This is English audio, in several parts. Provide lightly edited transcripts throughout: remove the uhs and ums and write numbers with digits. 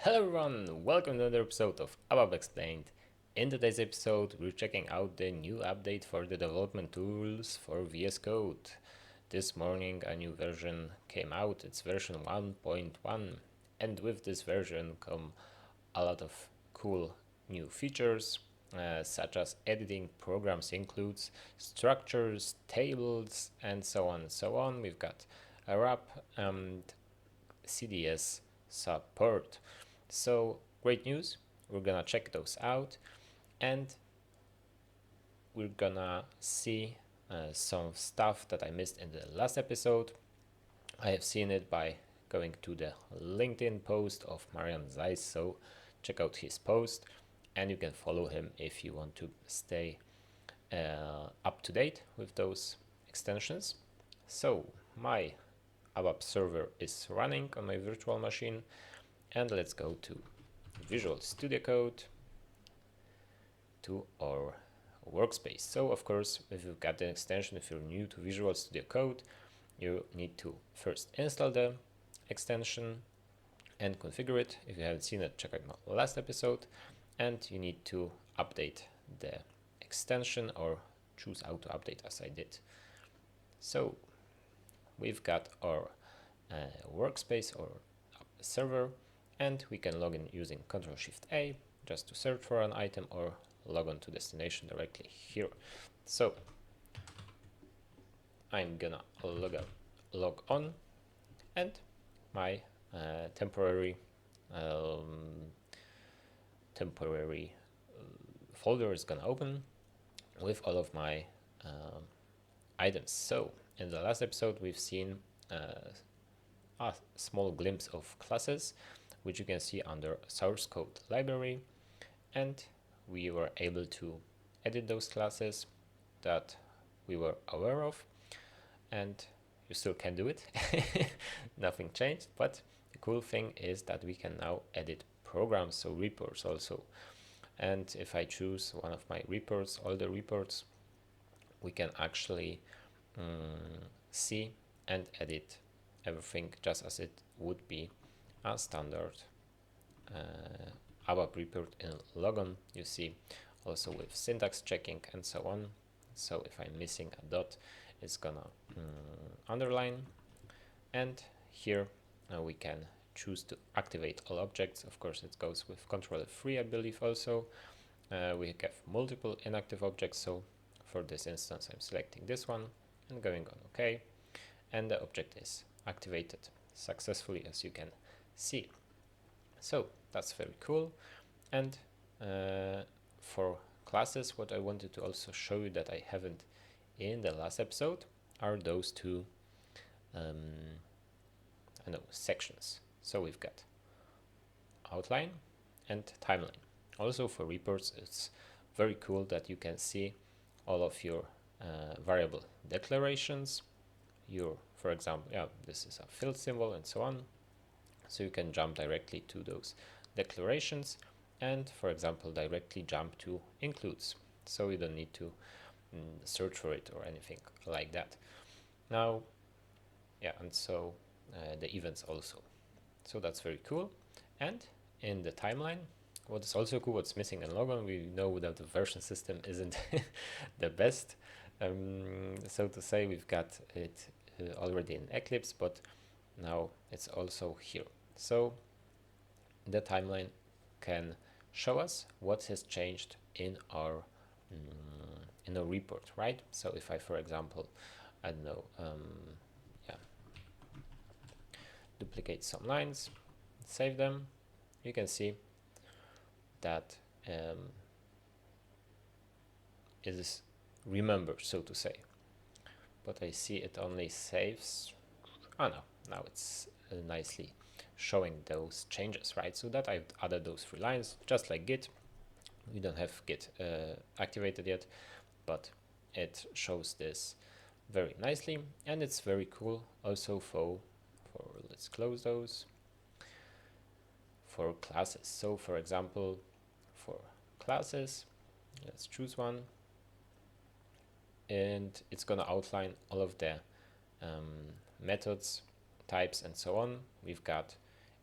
Hello everyone, welcome to another episode of ABAP Explained. In today's episode, we're checking out the new update for the development tools for VS Code. This morning a new version came out, it's version 1.1, and with this version come a lot of cool new features, such as editing programs includes structures, tables, and so on and so on. We've got a wrap and CDS support. So great news, we're gonna check those out and we're gonna see some stuff that I missed in the last episode. I have seen it by going to the LinkedIn post of Marian Zeiss, so check out his post and you can follow him if you want to stay up to date with those extensions. So my ABAP server is running on my virtual machine, and let's go to Visual Studio Code, to our workspace. So of course, if you've got the extension, if you're new to Visual Studio Code, you need to first install the extension and configure it. If you haven't seen it, check out my last episode, and you need to update the extension or choose how to update as I did. So we've got our workspace or server, and we can log in using Ctrl+Shift+A just to search for an item or log on to destination directly here. So I'm gonna log on, and my temporary folder is gonna open with all of my items. So in the last episode we've seen a small glimpse of classes, which you can see under source code library, and we were able to edit those classes that we were aware of, and you still can do it. Nothing changed, but the cool thing is that we can now edit programs, so reports also. And if I choose one of my reports, all the reports, we can actually see and edit everything just as it would be a standard ABAP report in logon. You see also with syntax checking and so on. So if I'm missing a dot, it's gonna underline, and here we can choose to activate all objects. Of course it goes with Ctrl+F3, I believe. Also we have multiple inactive objects, so for this instance I'm selecting this one and going on OK, and the object is activated successfully, as you can see. So that's very cool. And for classes, what I wanted to also show you that I haven't in the last episode are those two sections. So we've got outline and timeline. Also for reports, it's very cool that you can see all of your variable declarations, for example, this is a field symbol and so on. So you can jump directly to those declarations and, for example, directly jump to includes. So you don't need to search for it or anything like that. Now, and so the events also. So that's very cool. And in the timeline, what is also cool, what's missing in Logon, we know that the version system isn't the best. So to say, we've got it already in Eclipse, but now it's also here. So the timeline can show us what has changed in our report, right? So if I, for example, I don't know, duplicate some lines, save them, you can see that it is remembered, so to say. But I see it only saves. Oh no, now it's nicely showing those changes, right? So that I've added those 3 lines, just like Git. We don't have Git activated yet, but it shows this very nicely, and it's very cool also for let's close those, for classes. So for example, for classes, let's choose one, and it's gonna outline all of the methods, types, and so on we've got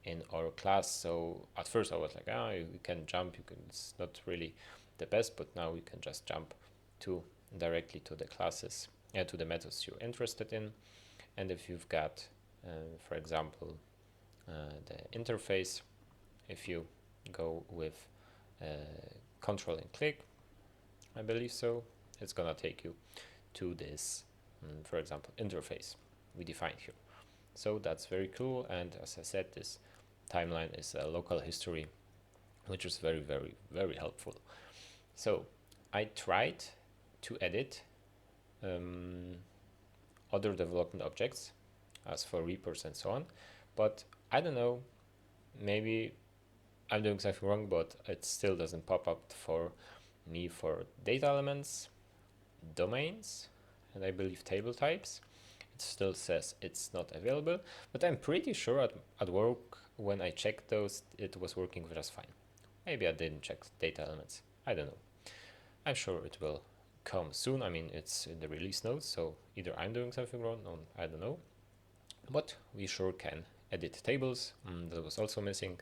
in our class. So at first I was like, you can jump, it's not really the best, but now you can just jump to directly to the classes, to the methods you're interested in. And if you've got, for example, the interface, if you go with control and click, I believe so, it's gonna take you to this, for example, interface we defined here. So that's very cool. And as I said, this timeline is a local history, which is very, very, very helpful. So I tried to edit other development objects as for reports and so on, but I don't know, maybe I'm doing something wrong, but it still doesn't pop up for me for data elements, domains, and I believe table types. It still says it's not available, but I'm pretty sure at work when I checked those, it was working just fine. Maybe I didn't check data elements. I don't know. I'm sure it will come soon. I mean, it's in the release notes, so either I'm doing something wrong or I don't know. But we sure can edit tables. That was also missing.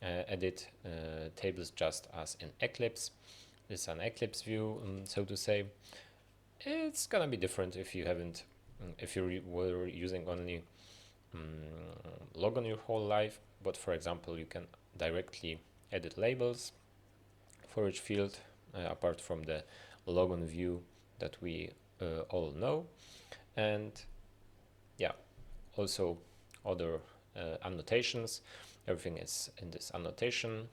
Edit tables just as in Eclipse. It's an Eclipse view, so to say. It's gonna be different if you haven't, if you were using only Logon your whole life. But for example, you can directly edit labels for each field, apart from the Logon view that we all know. And yeah, also other annotations. Everything is in this annotation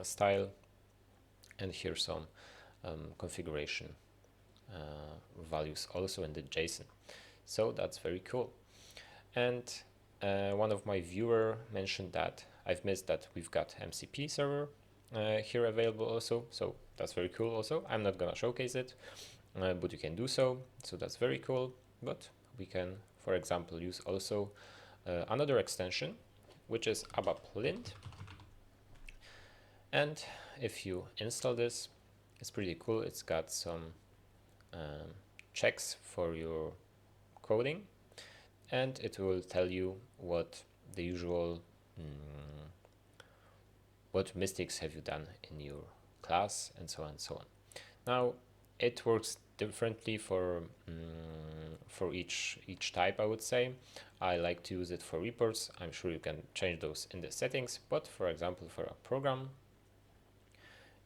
style. And here's some configuration values also in the JSON. So that's very cool. And one of my viewer mentioned that I've missed that we've got MCP server here available also. So that's very cool also. I'm not gonna showcase it, but you can do so. So that's very cool. But we can, for example, use also another extension, which is abapLint. And if you install this, it's pretty cool. It's got some checks for your coding, and it will tell you what the usual what mistakes have you done in your class, and so on and so on. Now it works differently for each type, I would say. I like to use it for reports. I'm sure you can change those in the settings, but for example, for a program,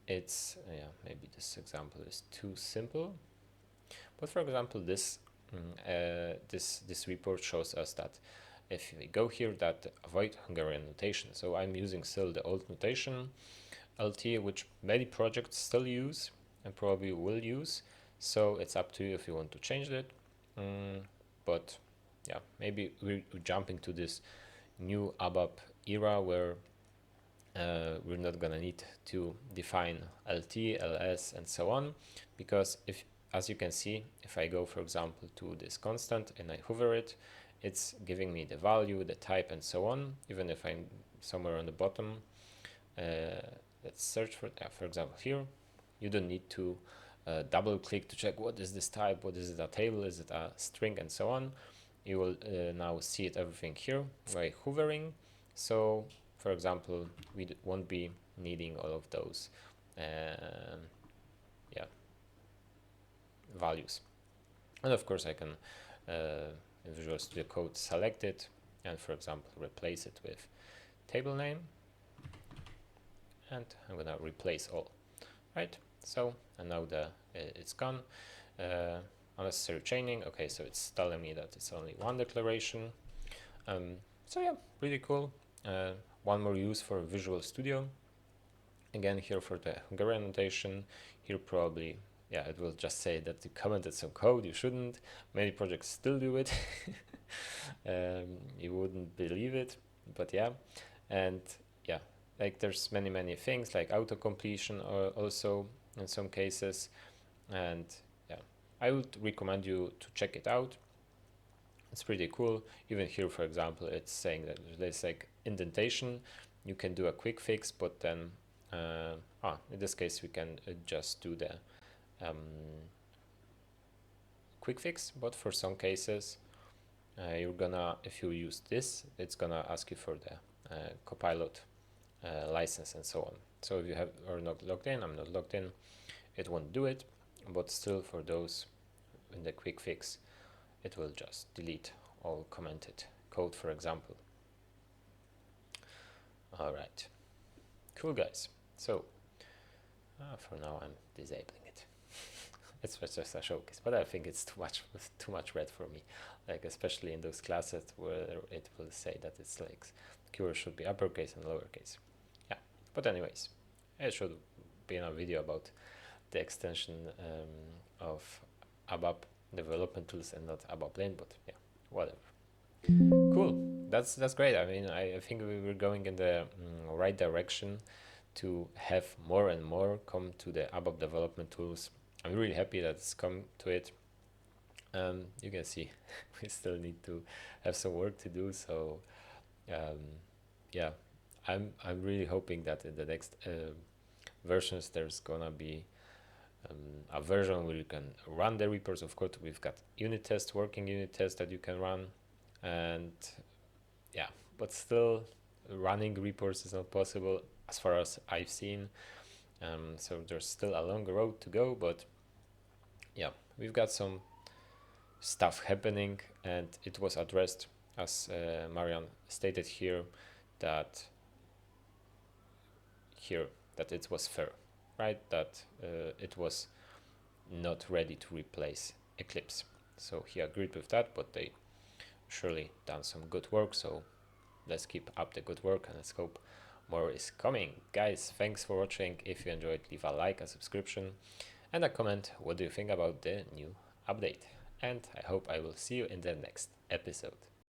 it's maybe this example is too simple, but for example, this this report shows us that if we go here, that avoid Hungarian notation. So I'm using still the old notation LT, which many projects still use and probably will use. So it's up to you if you want to change it. But yeah, maybe we're jumping to this new ABAP era where we're not gonna need to define LT, LS, and so on, because if, as you can see, if I go, for example, to this constant and I hover it, it's giving me the value, the type, and so on. Even if I'm somewhere on the bottom, let's search for example, here, you don't need to double click to check what is this type, what is it, a table, is it a string, and so on. You will now see it everything here by hovering. So for example, we won't be needing all of those values. And of course I can in Visual Studio Code select it and, for example, replace it with table name, and I'm gonna replace all, right? So, and now it's gone. Unnecessary chaining. Okay, so it's telling me that it's only one declaration. So yeah, pretty cool. One more use for Visual Studio. Again, here for the Hungarian notation, here probably, it will just say that you commented some code. You shouldn't. Many projects still do it. You wouldn't believe it, but yeah. And yeah, like there's many things like auto completion also in some cases. And yeah, I would recommend you to check it out. It's pretty cool. Even here, for example, it's saying that there's like indentation. You can do a quick fix, but then in this case we can just do the quick fix. But for some cases, you're gonna, if you use this, it's gonna ask you for the Copilot license and so on. So if you are not logged in, I'm not logged in, it won't do it, but still for those in the quick fix, it will just delete all commented code, for example. All right, cool guys. So for now I'm disabling it. It's just a showcase, but I think it's too much red for me, like especially in those classes where it will say that it's like keyword should be uppercase and lowercase. Yeah, but anyways, it should be in a video about the extension of ABAP Development Tools and not abapLint, but yeah, whatever. Cool, that's great. I mean, I think we were going in the right direction to have more and more come to the ABAP Development Tools. I'm really happy that it's come to it. You can see we still need to have some work to do, so yeah, I'm really hoping that in the next versions there's gonna be a version where you can run the reports. Of course, we've got unit tests, working unit tests that you can run, and yeah, but still running reports is not possible as far as I've seen. So there's still a long road to go, but yeah, we've got some stuff happening, and it was addressed as Marian stated here that it was fair, right? That it was not ready to replace Eclipse. So he agreed with that, but they surely done some good work. So let's keep up the good work and let's hope more is coming. Guys, thanks for watching. If you enjoyed, leave a like, a subscription, and a comment. What do you think about the new update? And I hope I will see you in the next episode.